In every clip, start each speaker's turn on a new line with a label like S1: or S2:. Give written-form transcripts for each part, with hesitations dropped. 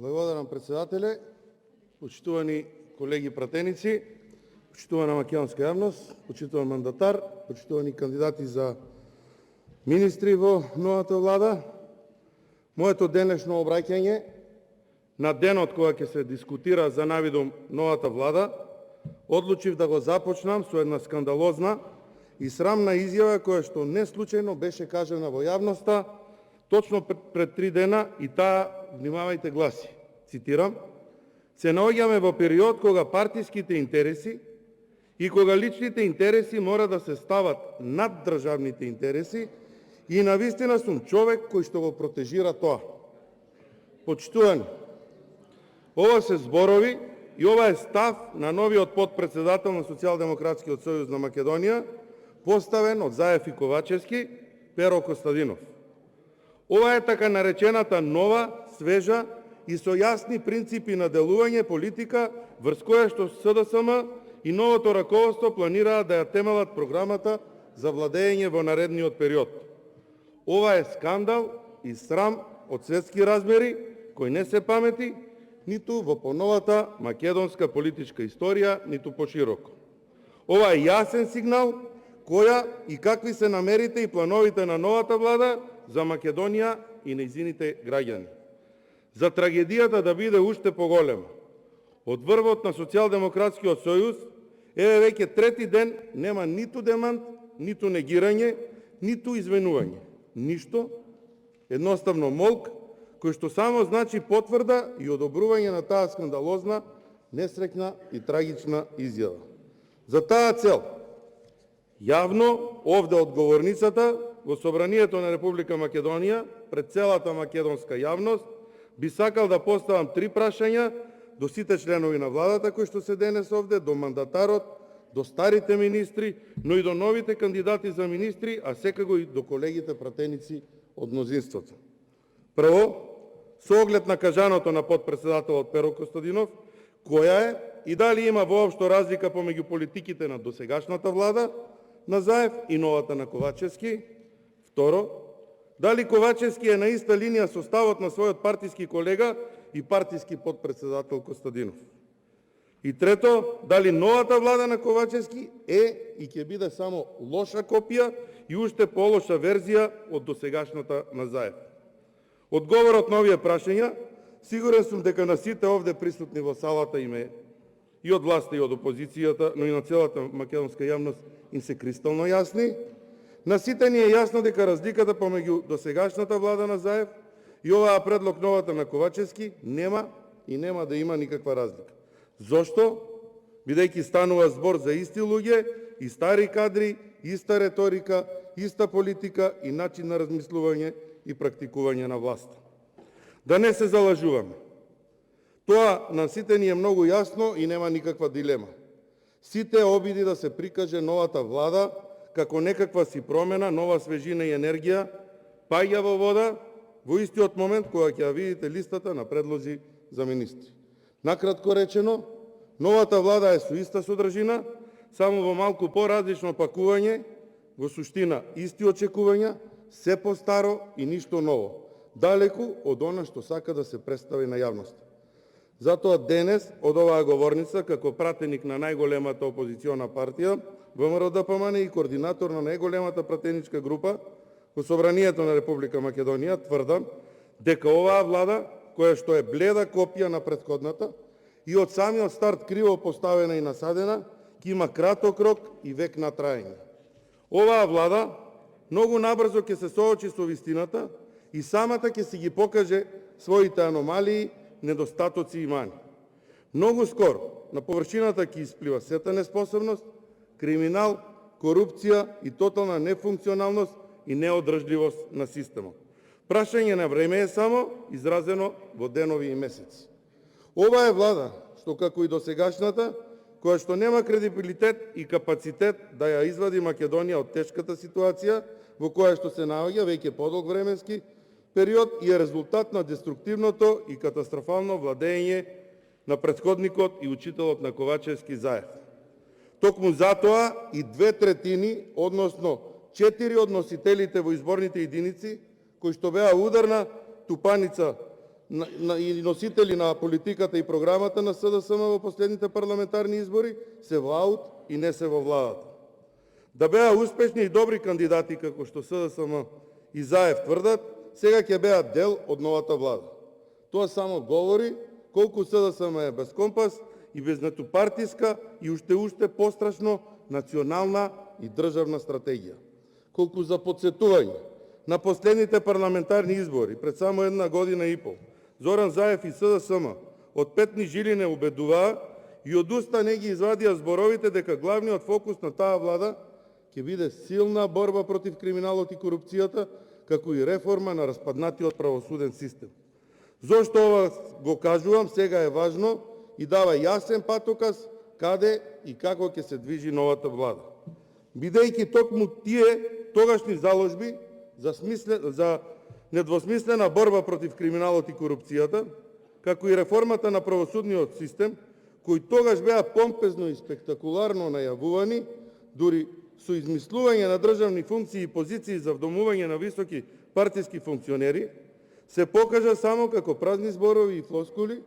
S1: Благодарам, председателе. Почитувани колеги пратеници, почитувана македонска јавност, почитуван мандатар, почитувани кандидати за министри во новата влада, моето денешно обраќање на денот кога ќе се дискутира за навидум новата влада, одлучив да го започнам со една скандалозна и срамна изјава која што не случајно беше кажана во јавноста точно пред 3 дена и таа, внимавајте, гласи, цитирам: се наоѓаме во период кога партиските интереси и кога личните интереси мора да се стават над државните интереси и навистина сум човек кој што го протежира тоа. Почитувани, ова се зборови и ова е став на новиот потпредседател на Социјалдемократскиот сојуз на Македонија, поставен од Заев и Ковачевски, Перо Костадинов. Ова е така наречената нова, свежа и со јасни принципи на делување политика врз која што СДСМ и новото раководство планираат да ја темелат програмата за владење во наредниот период. Ова е скандал и срам од светски размери, кој не се памети ниту во поновата македонска политичка историја, ниту пошироко. Ова е јасен сигнал која и какви се намерите и плановите на новата влада за Македонија и нејзините граѓани. За трагедијата да биде уште поголема. Од врвот на Социјалдемократскиот сојуз, еве веќе трети ден нема ниту демант, ниту негирање, ниту извинување. Ништо, едноставно молк, кој што само значи потврда и одобрување на таа скандалозна, несреќна и трагична изјава. За таа цел, јавно, овде од говорницата, во Собранието на Република Македонија, пред целата македонска јавност, би сакал да поставам 3 прашања до сите членови на владата кои што се денес овде, до мандатарот, до старите министри, но и до новите кандидати за министри, а секако и до колегите пратеници од мнозинството. Прво, со оглед на кажаното на потпредседателот Перо Костадинов, која е и дали има воопшто разлика помеѓу политиките на досегашната влада на Заев и новата на Ковачевски? Второ, дали Ковачевски е на иста линија со ставот на својот партиски колега и партиски потпредседател Костадинов? И трето, дали новата влада на Ковачевски е и ќе биде само лоша копија и уште полоша верзија од досегашната на Заев? Одговорот на овие прашања, сигурен сум дека на сите овде присутни во салата име и од власта и од опозицијата, но и на целата македонска јавност им се кристално јасни. На сите ни е јасно дека разликата помеѓу досегашната влада на Заев и оваа предлог новата на Ковачевски нема и нема да има никаква разлика. Зошто? Бидејќи станува збор за исти луѓе и стари кадри, иста реторика, иста политика и начин на размислување и практикување на власта. Да не се залажуваме. Тоа на сите ни е многу јасно и нема никаква дилема. Сите обиди да се прикаже новата влада како некаква си промена, нова свежина и енергија, паѓа во вода во истиот момент кога ќе ја видите листата на предлози за министри. Накратко речено, новата влада е со иста содржина, само во малку поразлично пакување, во суштина исти очекувања, се постаро и ништо ново, далеку од она што сака да се представи на јавноста. Затоа денес од оваа говорница, како пратеник на најголемата опозициона партија, ВМРО-ДПМН и координатор на најголемата пратеничка група во Собранието на Република Македонија, тврдам дека оваа влада, која што е бледа копија на претходната и од самиот старт криво поставена и насадена, ќе има краток рок и век на траење. Оваа влада многу набрзо ќе се соочи со вистината и самата ќе си ги покаже своите аномалии, недостатоци и мани. Многу скоро на површината ќе исплива сета неспособност, криминал, корупција и тотална нефункционалност и неодржливост на системот. Прашање на време е само, изразено во денови и месеци. Ова е влада што како и досегашната, која што нема кредибилитет и капацитет да ја извади Македонија од тешката ситуација во која што се наоѓа веќе подолг временски период и е резултат на деструктивното и катастрофално владење на претходникот и учителот на Ковачевски Заев. Токму затоа и 2/3, односно 4 од носителите во изборните единици, кои што беа ударна тупаница и носители на политиката и програмата на СДСМ во последните парламентарни избори се во аут и не се во владата. Да беа успешни и добри кандидати како што СДСМ и Заев тврдат, сега ќе беат дел од новата влада. Тоа само говори колку СДСМ е без компас и без партиска и уште пострашно национална и државна стратегија. Колку за потсетување, на последните парламентарни избори пред само една година и пол, Зоран Заев и СДСМ од петни жили не убедуваа и од уста не ги извадија зборовите дека главниот фокус на таа влада ќе биде силна борба против криминалот и корупцијата, како и реформа на распаднатиот правосуден систем. Зошто ова го кажувам, сега е важно и дава јасен патоказ каде и како ќе се движи новата влада. Бидејќи токму тие тогашни заложби за недвосмислена борба против криминалот и корупцијата, како и реформата на правосудниот систем, кои тогаш беа помпезно и спектакуларно најавувани, дури со измислување на државни функции и позиции за вдомување на високи партиски функционери, се покажа само како празни зборови и флоскули,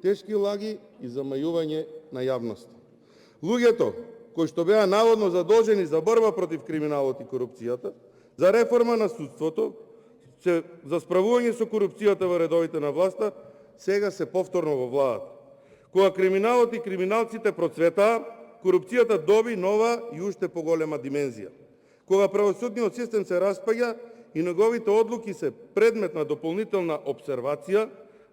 S1: тешки лаги и замајување на јавноста. Луѓето кои што беа наводно задолжени за борба против криминалот и корупцијата, за реформа на судството, за справување со корупцијата во редовите на власта, сега се повторно во владата. Кога криминалот и криминалците процветаа, корупцијата доби нова и уште поголема димензија. Кога правосудниот систем се распаѓа и неговите одлуки се предмет на дополнителна обсервација,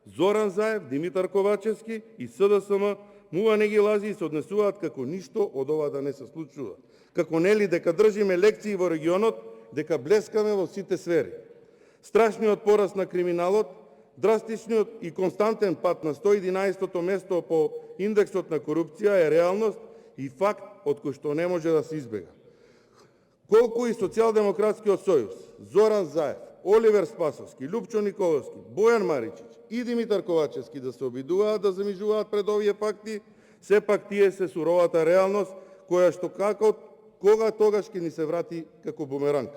S1: Зоран Заев, Димитар Ковачевски и СДСМ мува не ги лази и се однесуваат како ништо од ова да не се случува. Како нели дека држиме лекции во регионот, дека блескаме во сите сфери. Страшниот пораст на криминалот, драстичниот и константен пат на 111-то место по индексот на корупција е реалност и факт од кој што не може да се избега. Колку и Социјалдемократскиот сојуз, Зоран Заев, Оливер Спасовски, Лјупчо Николовски, Бојан Маричич и Димитар Ковачевски да се обидуваат да замижуваат пред овие факти, сепак тие се суровата реалност која што кога тогаш ќе ни се врати како бумеранг.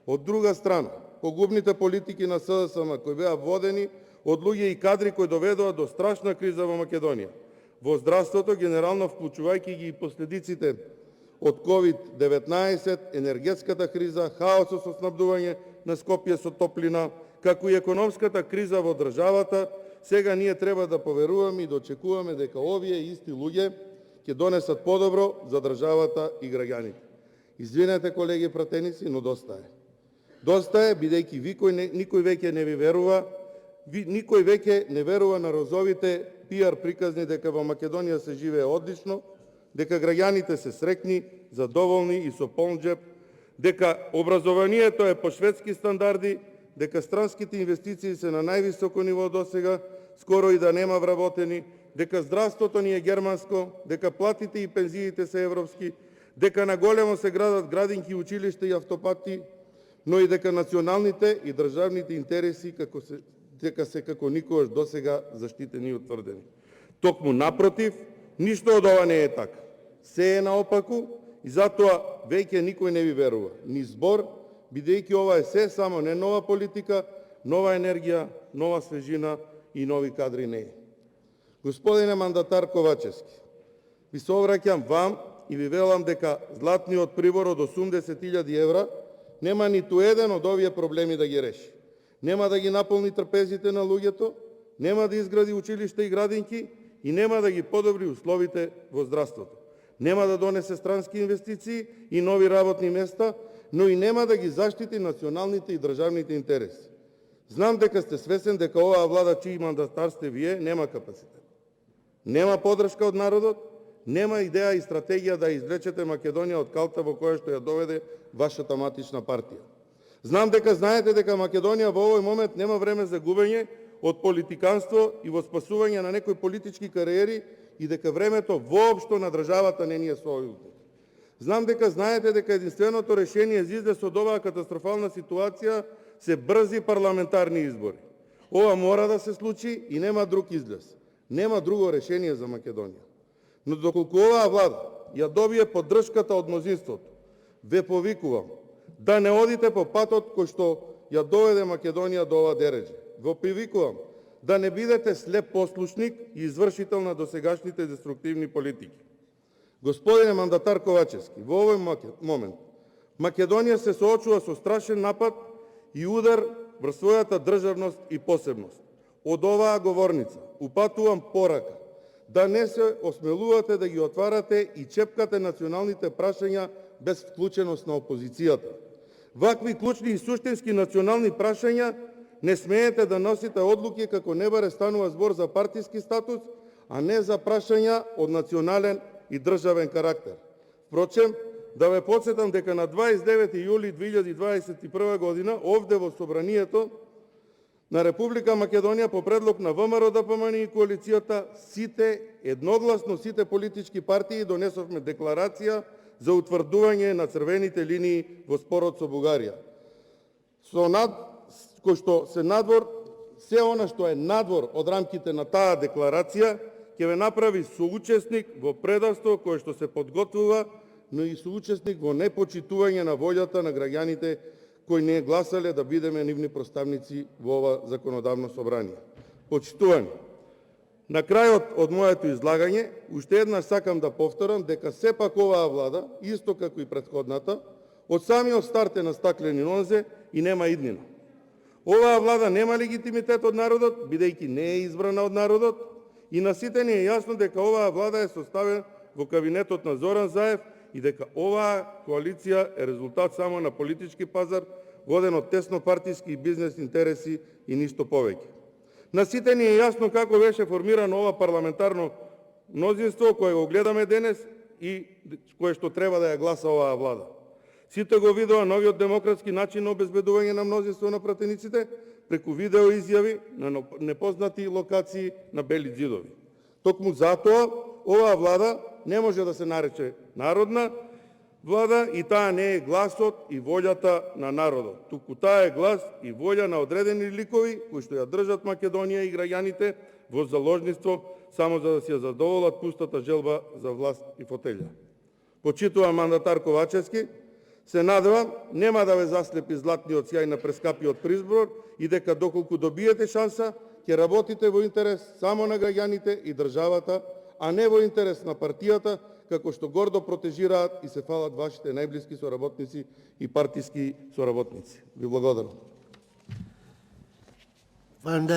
S1: Од друга страна, погубните политики на СДСМ кои беа водени од луѓе и кадри кои доведоа до страшна криза во Македонија. Во здравството, генерално вклучувајќи ги и последиците од COVID-19, енергетската криза, хаосот со снабдување на Скопје со топлина, како и економската криза во државата, сега ние треба да поверуваме и да очекуваме дека овие исти луѓе ќе донесат подобро за државата и граѓаните. Извинете, колеги пратеници, но доста е. Доста е, бидејќи никој веќе не ви верува, никој веќе не верува на розовите пиар приказни дека во Македонија се живее одлично, дека граѓаните се среќни, задоволни и со полн џеп, дека образованието е по шведски стандарди, дека странските инвестиции се на највисоко ниво досега, скоро и да нема вработени, дека здравството ни е германско, дека платите и пензиите се европски, дека на големо се градат градинки, училишта и автопати, но и дека националните и државните интереси дека се како никогаш досега заштитени и утврдени. Токму напротив, ништо од ова не е така. Се е наопаку и затоа веќе никој не ви верува. Ни збор, бидејќи ова е се само не нова политика, нова енергија, нова свежина и нови кадри не е. Господине мандатар Ковачевски, ви се обраќам вам и ви велам дека златниот прибор од 80.000 евра нема ниту еден од овие проблеми да ги реши. Нема да ги наполни трпезите на луѓето, нема да изгради училишта и градинки и нема да ги подобри условите во здравството. Нема да донесе странски инвестиции и нови работни места, но и нема да ги заштити националните и државните интереси. Знам дека сте свесен дека оваа влада чиј мандатар сте вие нема капацитет. Нема поддршка од народот, нема идеја и стратегија да извлечете Македонија од калта во која што ја доведе вашата матична партија. Знам дека знаете дека Македонија во овој момент нема време за губење од политиканство и во спасување на некои политички кариери и дека времето воопшто на државата не ни е соодветно. Знам дека знаете дека единственото решение за излез од оваа катастрофална ситуација се брзи парламентарни избори. Ова мора да се случи и нема друг излез. Нема друго решение за Македонија. Но доколку оваа влада ја добие поддршката од мнозинството, ве повикувам да не одите по патот кој што ја доведе Македонија до ова дереже. Ве повикувам да не бидете слеп послушник и извршител на досегашните деструктивни политики. Господине мандатар Ковачевски, во овој момент Македонија се соочува со страшен напад и удар врз својата државност и посебност. Од оваа говорница упатувам порака да не се осмелувате да ги отварате и чепкате националните прашања без вклученост на опозицијата. Вакви клучни и суштински национални прашања не смеете да носите одлуки како не баре станува збор за партиски статус, а не за прашања од национален и државен карактер. Впрочем, да ве подсетам дека на 29 јули 2021 година овде во Собранието на Република Македонија по предлог на ВМРО ДПМН и коалицијата едногласно сите политички партии донесовме декларација за утврдување на црвените линии во спорот со Бугарија. Кој што се надвор, се она што е надвор од рамките на таа декларација, ќе ве направи соучесник во предавство кое што се подготвува, но и соучесник во непочитување на волјата на граѓаните кои не гласале да бидеме нивни представници во ова законодавно собрание. Почитувани, на крајот од моето излагање, уште еднаш сакам да повторам дека сепак оваа влада, исто како и претходната, од самиот старт е на стаклени нозе и нема иднина. Оваа влада нема легитимитет од народот, бидејќи не е избрана од народот, и на сите ни е јасно дека оваа влада е составена во кабинетот на Зоран Заев и дека оваа коалиција е резултат само на политички пазар, воден од теснопартиски и бизнес интереси и ништо повеќе. На сите ни е јасно како беше формирано ова парламентарно мнозинство кое го гледаме денес и кое што треба да ја гласа оваа влада. Сите го видоа новиот демократски начин на обезбедување на мнозинство на пратениците преку видео изјави на непознати локации на бели ѕидови. Токму затоа оваа влада не може да се нарече народна влада и таа не е гласот и волјата на народот. Туку таа е глас и волја на одредени ликови кои што ја држат Македонија и граѓаните во заложниство само за да си ја задоволат пустата желба за власт и фотелја. Почитувам мандатар Ковачевски, се надевам нема да ве заслепи златниот сјај на прескапиот призбор и дека доколку добиете шанса ќе работите во интерес само на граѓаните и државата, а не во интерес на партијата, како што гордо протежираат и се фалат вашите најблиски соработници и партиски соработници. Ви благодарам.